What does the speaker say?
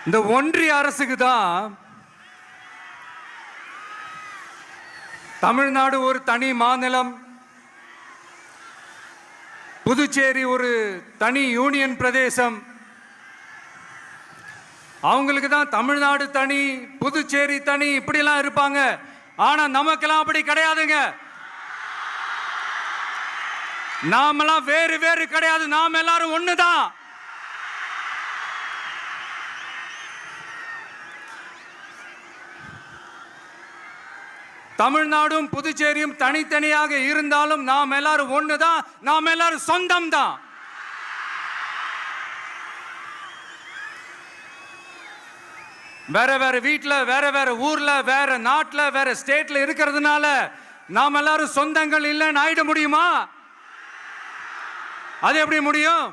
இந்த ஒன்றிய அரசுக்கு தான் தமிழ்நாடு ஒரு தனி மாநிலம், புதுச்சேரி ஒரு தனி யூனியன் பிரதேசம். அவங்களுக்கு தான் தமிழ்நாடு தனி, புதுச்சேரி தனி, இப்படிலாம் இருப்பாங்க. ஆனா நமக்கெல்லாம் அப்படி கிடையாதுங்க. நாமெல்லாம் வேறு வேறு கிடையாது, நாம எல்லாரும் ஒண்ணுதான். தமிழ்நாடும் புதுச்சேரியும் தனித்தனியாக இருந்தாலும் நாம் எல்லாரும் ஒண்ணுதான், நாம் எல்லாரும் சொந்தம் தான். வேற வேற வீட்டுல, வேற வேற ஊர்ல, வேற நாட்டுல, வேற ஸ்டேட்ல இருக்கிறதுனால நாம் எல்லாரும் சொந்தங்கள் இல்லைன்னு ஆயிட முடியுமா? அது எப்படி முடியும்?